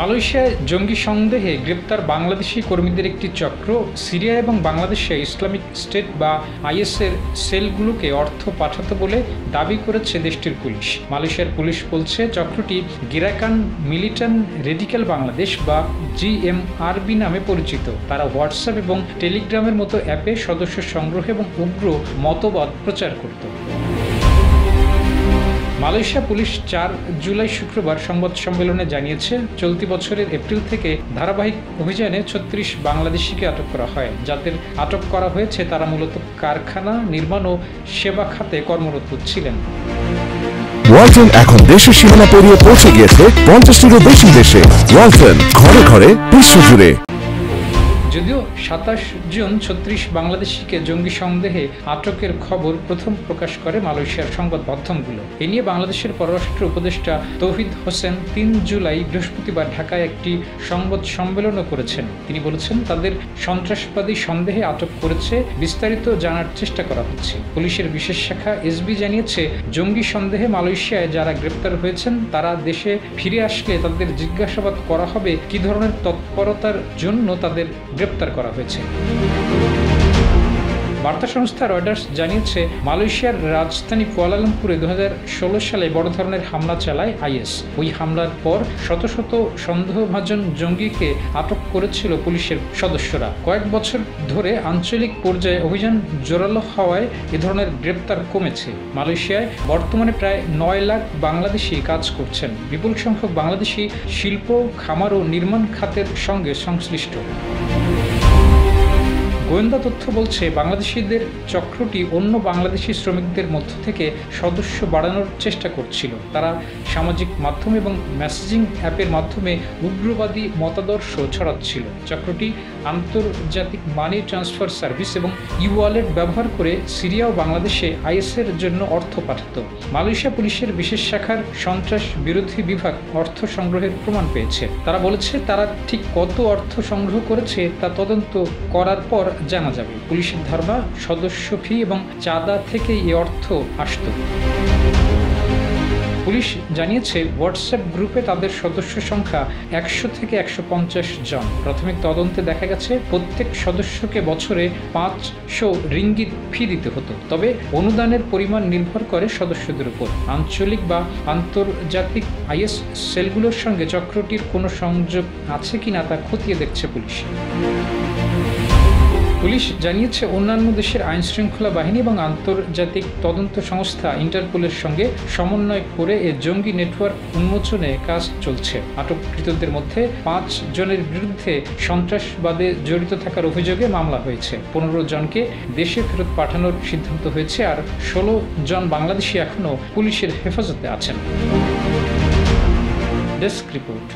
মালয়েশিয়ায় জঙ্গি সন্দেহে গ্রেপ্তার বাংলাদেশি কর্মীদের একটি চক্র সিরিয়া এবং বাংলাদেশে ইসলামিক স্টেট বা আইএসের সেলগুলোকে অর্থ পাঠাতো বলে দাবি করেছে দেশটির পুলিশ। মালয়েশিয়ার পুলিশ বলছে চক্রটি গিরাকান মিলিটান্ট রেডিক্যাল বাংলাদেশ বা জিএমআরবি নামে পরিচিত। তারা হোয়াটসঅ্যাপ এবং টেলিগ্রামের মতো অ্যাপে সদস্য সংগ্রহ এবং উগ্র মতবাদ প্রচার করত। মালয়েশিয়া পুলিশ 4 জুলাই শুক্রবার সংবাদ সম্মেলনে জানিয়েছে, চলতি বছরের এপ্রিল থেকে ধারাবাহিক অভিযানে 36 বাংলাদেশিকে আটক করা হয়। যাদের আটক করা হয়েছে তারা মূলত কারখানা, নির্মাণ ও সেবা খাতে কর্মরত ছিলেন। ওয়ালটন এখন দেশের সীমানা পেরিয়ে পৌঁছে গিয়েছে 50টিরও বেশি দেশে। ওয়ালটন, ঘরে ঘরে, বিশ্বজুড়ে। যদিও 27 জুন 36 বাংলাদেশিকে জঙ্গি সন্দেহে আটকের খবর প্রথম প্রকাশ করে মালয়েশিয়ার সংবাদ মাধ্যমগুলো। এ নিয়ে বাংলাদেশের পররাষ্ট্র উপদেষ্টা তৌহিদ হোসেন 3 জুলাই বৃহস্পতিবার ঢাকায় একটি সংবাদ সম্মেলনও করেছেন। তিনি বলেছেন, তাদের সন্ত্রাসবাদী সন্দেহে আটক করেছে, বিস্তারিত জানার চেষ্টা করা হচ্ছে। পুলিশের বিশেষ শাখা এসবি জানিয়েছে, জঙ্গি সন্দেহে মালয়েশিয়ায় যারা গ্রেপ্তার হয়েছেন তারা দেশে ফিরে আসলে তাদের জিজ্ঞাসাবাদ করা হবে কী ধরনের তৎপরতার জন্য তাদের গ্রেপ্তার করা হয়েছে। বার্তা সংস্থা রয়টার্স জানিয়েছে, মালয়েশিয়ার রাজধানী কুয়ালালামপুরে 2016 সালে বড় ধরনের হামলা চালায় আইএস। ওই হামলার পর শত শত সন্দেহভাজন জঙ্গিকে আটক করেছিল পুলিশের সদস্যরা। কয়েক বছর ধরে আঞ্চলিক পর্যায়ে অভিযান জোরালো হওয়ায় এ ধরনের গ্রেপ্তার কমেছে। মালয়েশিয়ায় বর্তমানে প্রায় 9 লাখ বাংলাদেশি কাজ করছেন। বিপুল সংখ্যক বাংলাদেশি শিল্প, খামার ও নির্মাণ খাতের সঙ্গে সংশ্লিষ্ট। গোয়েন্দা তথ্য বলছে, বাংলাদেশিদের চক্রটি অন্য বাংলাদেশি শ্রমিকদের মধ্য থেকে সদস্য বাড়ানোর চেষ্টা করছিল। তারা সামাজিক মাধ্যম এবং মেসেজিং অ্যাপের মাধ্যমে উগ্রবাদী মতাদর্শ ছড়াচ্ছিল। চক্রটি আন্তর্জাতিক মানি ট্রান্সফার সার্ভিস এবং ই-ওয়ালেট ব্যবহার করে সিরিয়া ও বাংলাদেশে আইএসের জন্য অর্থ পাঠাত। মালয়েশিয়া পুলিশের বিশেষ শাখার সন্ত্রাস বিরোধী বিভাগ অর্থ সংগ্রহের প্রমাণ পেয়েছে। তারা বলেছে, তারা ঠিক কত অর্থ সংগ্রহ করেছে তা তদন্ত করার পর জানা যাবে। পুলিশের ধারণা, সদস্য ফি এবং চাঁদা থেকে এই অর্থ আসত। পুলিশ জানিয়েছে, হোয়াটসঅ্যাপ গ্রুপে তাদের সদস্য সংখ্যা 100 থেকে 150 জন। প্রাথমিক তদন্তে দেখা গেছে, প্রত্যেক সদস্যকে বছরে 500 রিঙ্গিত ফি দিতে হতো। তবে অনুদানের পরিমাণ নির্ভর করে সদস্যদের উপর। আঞ্চলিক বা আন্তর্জাতিক আইএস সেলগুলোর সঙ্গে চক্রটির কোনো সংযোগ আছে কিনা তা খতিয়ে দেখছে পুলিশ। পুলিশ জানিয়েছে, অন্যান্য দেশের আইনশৃঙ্খলা বাহিনী এবং আন্তর্জাতিক তদন্ত সংস্থা ইন্টারপোলের সঙ্গে সমন্বয় করে এ জঙ্গি নেটওয়ার্ক উন্মোচনে কাজ চলছে। আটককৃতদের মধ্যে 5 জনের বিরুদ্ধে সন্ত্রাসবাদে জড়িত থাকার অভিযোগে মামলা হয়েছে। 15 জনকে দেশে ফেরত পাঠানোর সিদ্ধান্ত হয়েছে, আর 16 জন বাংলাদেশি এখনও পুলিশের হেফাজতে আছেন। Desk report.